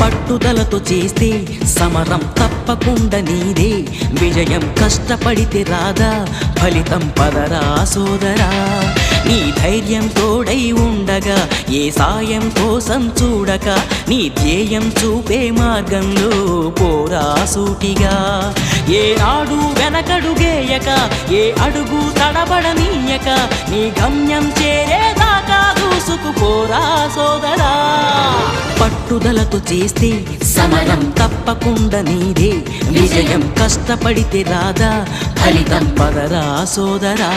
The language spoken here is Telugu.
పట్టుదలతో చేస్తే సమరం తప్పకుండా నీదే, విజయం కష్టపడితే రాదా ఫలితం పదరా సోదరా. నీ ధైర్యం తోడై ఉండగా ఏ సాయం కోసం చూడక, నీ ధ్యేయం చూపే మార్గంలో పోరా సూటిగా. ఏ నాడు వెనకడుగేయక, ఏ అడుగు తడబడనీయక, నీ గమ్యం చేరేదాకా దూసుకుపోరా సోదరా. పట్టుదలతో చేస్తే సమరం తప్పకుండా నీదే, విజయం కష్టపడితే రాదా ఫలితం పదరా సోదరా.